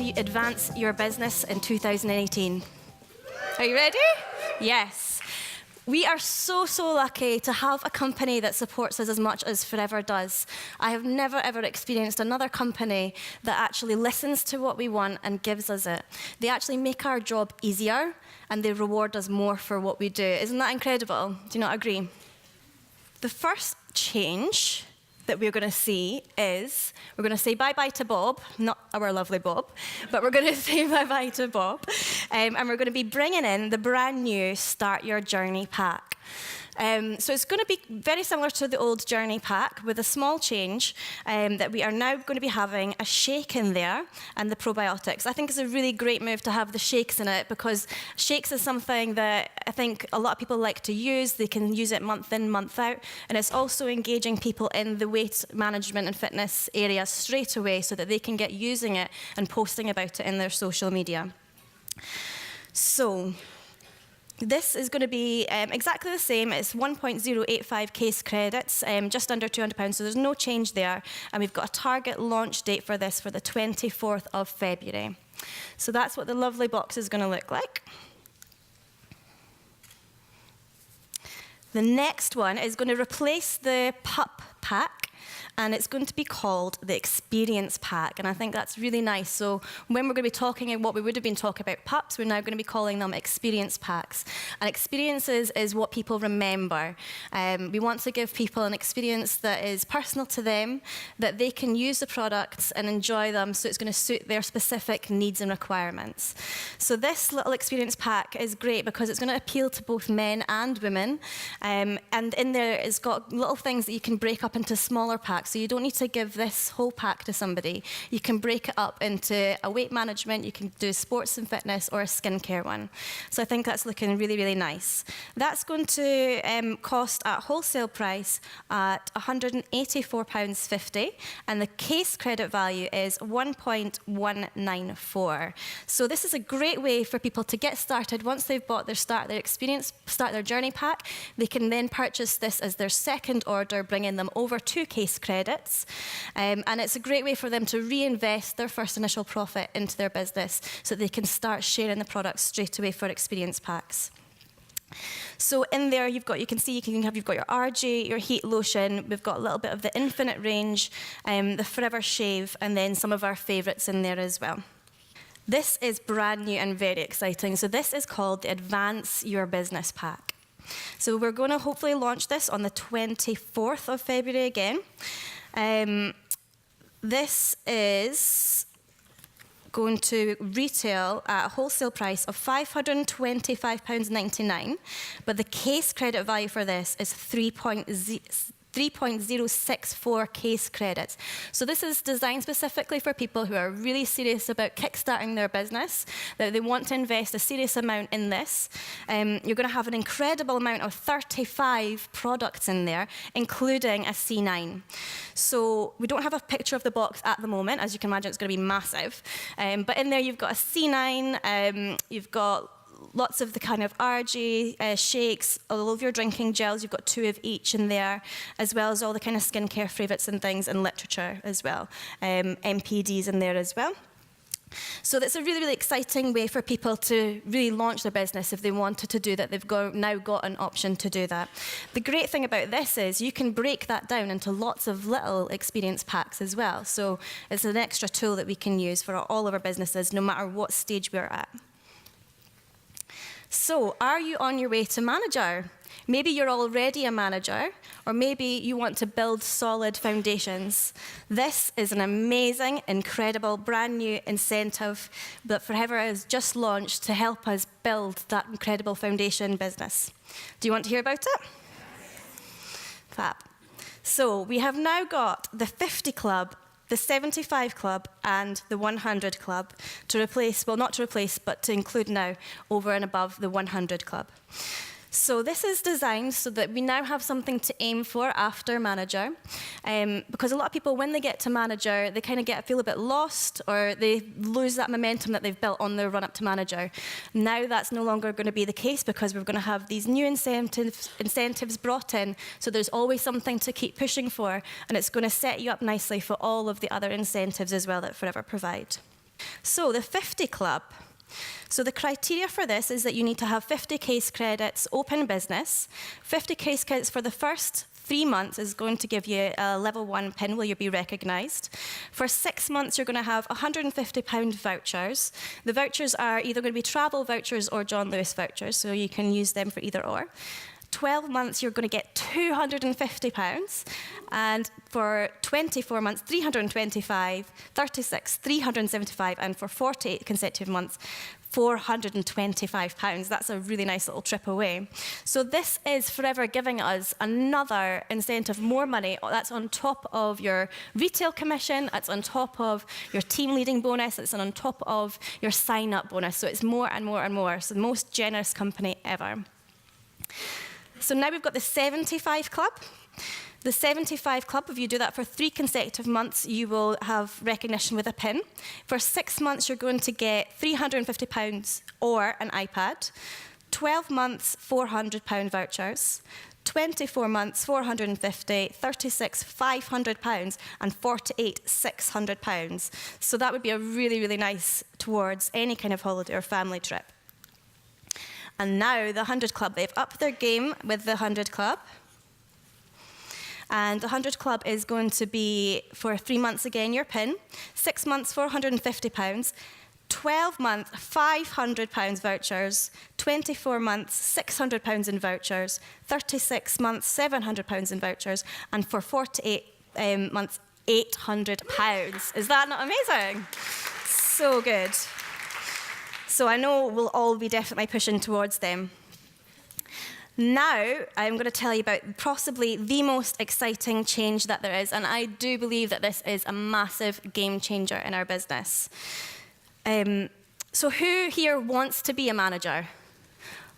to advance your business in 2018. Are you ready? Yes. We are so lucky to have a company that supports us as much as Frazer does. I have never, ever experienced another company that actually listens to what we want and gives us it. They actually make our job easier, and they reward us more for what we do. Isn't that incredible? Do you not agree? The first change that we're going to see is we're going to say bye-bye to Bob, not our lovely Bob, but we're going to say bye-bye to Bob, and we're going to be bringing in the brand new Start Your Journey pack. So it's going to be very similar to the old Journey pack with a small change that we are now going to be having a shake in there and the probiotics. I think it's a really great move to have the shakes in it because shakes is something that I think a lot of people like to use. They can use it month in, month out, and it's also engaging people in the weight management and fitness area straight away so that they can get using it and posting about it in their social media. So this is going to be exactly the same. It's 1.085 case credits, just under £200, so there's no change there. And we've got a target launch date for this for the 24th of February. So that's what the lovely box is going to look like. The next one is going to replace the pup pack, and it's going to be called the Experience Pack, and I think that's really nice. So when we're going to be talking about what we would have been talking about pups, we're now going to be calling them Experience Packs. And experiences is what people remember. We want to give people an experience that is personal to them, that they can use the products and enjoy them, so it's going to suit their specific needs and requirements. So this little Experience Pack is great because it's going to appeal to both men and women, and in there it's got little things that you can break up into smaller packs. So you don't need to give this whole pack to somebody. You can break it up into a weight management, you can do sports and fitness, or a skincare one. So I think that's looking really, really nice. That's going to cost at wholesale price at £184.50, and the case credit value is 1.194. So this is a great way for people to get started. Once they've bought their Start Their Journey pack, they can then purchase this as their second order, bringing them over 2 case credits. And it's a great way for them to reinvest their first initial profit into their business so they can start sharing the products straight away for experience packs. So in there you've got your RG, your heat lotion, we've got a little bit of the Infinite range, the Forever Shave, and then some of our favourites in there as well. This is brand new and very exciting. So this is called the Advance Your Business Pack. So we're going to hopefully launch this on the 24th of February again. This is going to retail at a wholesale price of £525.99, but the case credit value for this is 3.064 case credits. So this is designed specifically for people who are really serious about kickstarting their business, that they want to invest a serious amount in this. You're going to have an incredible amount of 35 products in there, including a C9. So we don't have a picture of the box at the moment. As you can imagine, it's going to be massive. But in there, you've got a C9, you've got lots of the kind of RG shakes, all of your drinking gels, you've got 2 of each in there, as well as all the kind of skincare favourites and things, and literature as well. MPDs in there as well. So that's a really, really exciting way for people to really launch their business if they wanted to do that. They've now got an option to do that. The great thing about this is you can break that down into lots of little experience packs as well. So it's an extra tool that we can use for all of our businesses, no matter what stage we're at. So, are you on your way to manager? Maybe you're already a manager, or maybe you want to build solid foundations. This is an amazing, incredible, brand new incentive that Frazer has just launched to help us build that incredible foundation business. Do you want to hear about it? Fab. So, we have now got the 50 Club, the 75 Club, and the 100 Club to replace, well, not to replace, but to include now over and above the 100 Club. So this is designed so that we now have something to aim for after manager, because a lot of people, when they get to manager, they kind of feel a bit lost, or they lose that momentum that they've built on their run up to manager. Now that's no longer going to be the case, because we're going to have these new incentives brought in, so there's always something to keep pushing for, and it's going to set you up nicely for all of the other incentives as well that Frazer provide. So the 50 Club. So the criteria for this is that you need to have 50 case credits open business. 50 case credits for the first 3 months is going to give you a level 1 pin where you'll be recognised. For 6 months, you're going to have £150 vouchers. The vouchers are either going to be travel vouchers or John Lewis vouchers, so you can use them for either or. 12 months, you're going to get £250, and for 24 months, 325, 36, 375, and for 48 consecutive months, £425. That's a really nice little trip away. So this is Forever giving us another incentive, more money. That's on top of your retail commission, that's on top of your team leading bonus, it's on top of your sign-up bonus. So it's more and more and more. So the most generous company ever. So now we've got the 75 Club. The 75 Club, if you do that for 3 consecutive months, you will have recognition with a pin. For 6 months, you're going to get £350 or an iPad. 12 months, £400 vouchers. 24 months, £450, 36, £500, and 48, £600. So that would be a really, really nice towards any kind of holiday or family trip. And now the 100 Club, they've upped their game with the 100 Club. And the 100 Club is going to be for 3 months again, your pin. 6 months, £450. 12 months, £500 vouchers. 24 months, £600 in vouchers. 36 months, £700 in vouchers. And for 48 months, £800. Is that not amazing? So good. So I know we'll all be definitely pushing towards them. Now, I'm going to tell you about possibly the most exciting change that there is, and I do believe that this is a massive game changer in our business. So who here wants to be a manager?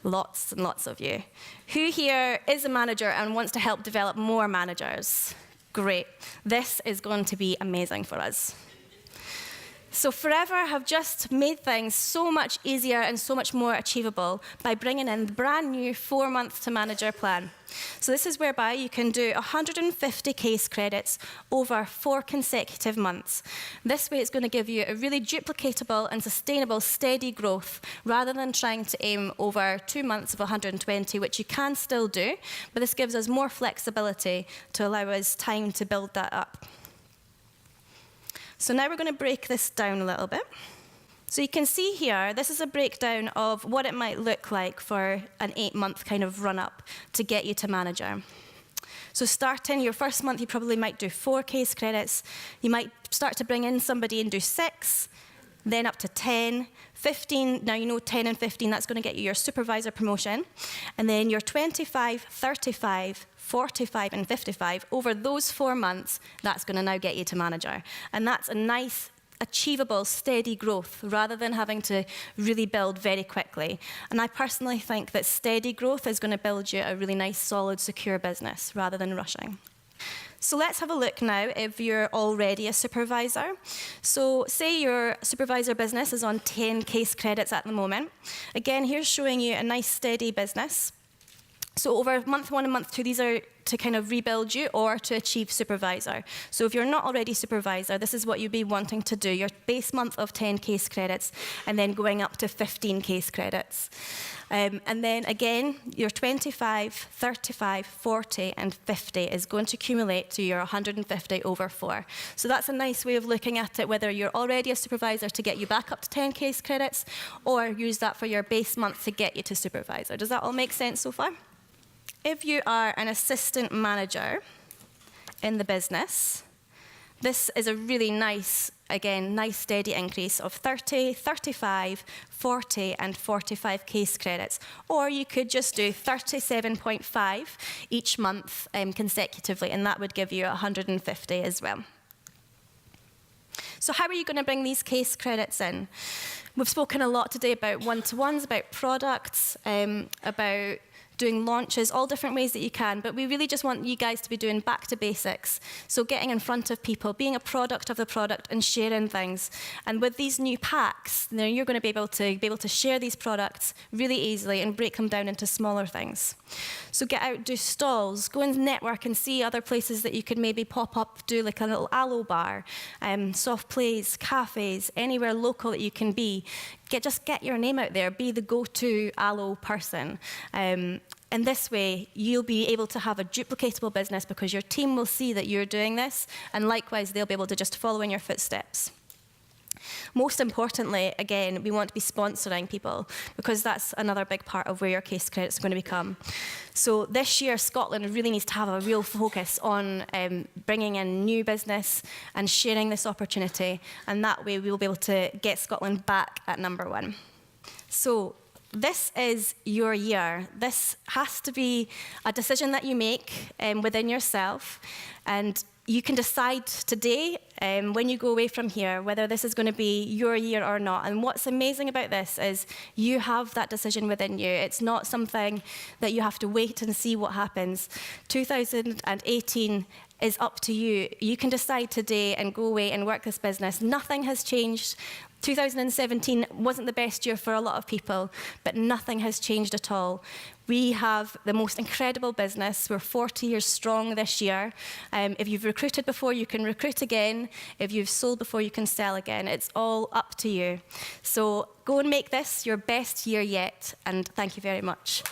Lots and lots of you. Who here is a manager and wants to help develop more managers? Great. This is going to be amazing for us. So Forever have just made things so much easier and so much more achievable by bringing in the brand new 4-month to manager plan. So this is whereby you can do 150 case credits over 4 consecutive months. This way it's going to give you a really duplicatable and sustainable steady growth rather than trying to aim over 2 months of 120, which you can still do, but this gives us more flexibility to allow us time to build that up. So now we're going to break this down a little bit. So you can see here, this is a breakdown of what it might look like for an 8-month kind of run-up to get you to manager. So starting your first month, you probably might do 4 case credits. You might start to bring in somebody and do 6, then up to 10, 15. Now you know 10 and 15, that's going to get you your supervisor promotion. And then your 25, 35, 45 and 55, over those 4 months, that's going to now get you to manager. And that's a nice, achievable, steady growth, rather than having to really build very quickly. And I personally think that steady growth is going to build you a really nice, solid, secure business, rather than rushing. So let's have a look now if you're already a supervisor. So say your supervisor business is on 10 case credits at the moment. Again, here's showing you a nice, steady business. So over month 1 and month 2, these are to kind of rebuild you or to achieve supervisor. So if you're not already supervisor, this is what you'd be wanting to do. Your base month of 10 case credits and then going up to 15 case credits. And then again, your 25, 35, 40 and 50 is going to accumulate to your 150 over 4. So that's a nice way of looking at it, whether you're already a supervisor to get you back up to 10 case credits or use that for your base month to get you to supervisor. Does that all make sense so far? If you are an assistant manager in the business, this is a really nice, again, nice steady increase of 30, 35, 40 and 45 case credits. Or you could just do 37.5 each month consecutively, and that would give you 150 as well. So how are you going to bring these case credits in? We've spoken a lot today about one-to-ones, about products, about doing launches, all different ways that you can. But we really just want you guys to be doing back to basics. So getting in front of people, being a product of the product and sharing things. And with these new packs, you're going to be able to share these products really easily and break them down into smaller things. So get out, do stalls, go and network and see other places that you could maybe pop up, do like a little aloe bar, soft plays, cafes, anywhere local that you can be. Just get your name out there, be the go-to aloe person. And this way, you'll be able to have a duplicatable business because your team will see that you're doing this, and likewise, they'll be able to just follow in your footsteps. Most importantly, again, we want to be sponsoring people because that's another big part of where your case credits are going to become. So this year, Scotland really needs to have a real focus on bringing in new business and sharing this opportunity, and that way we will be able to get Scotland back at #1. So this is your year. This has to be a decision that you make within yourself, and you can decide today, when you go away from here, whether this is going to be your year or not. And what's amazing about this is you have that decision within you. It's not something that you have to wait and see what happens. 2018 is up to you. You can decide today and go away and work this business. Nothing has changed. 2017 wasn't the best year for a lot of people, but nothing has changed at all. We have the most incredible business. We're 40 years strong this year. If you've recruited before, you can recruit again. If you've sold before, you can sell again. It's all up to you. So go and make this your best year yet, and thank you very much.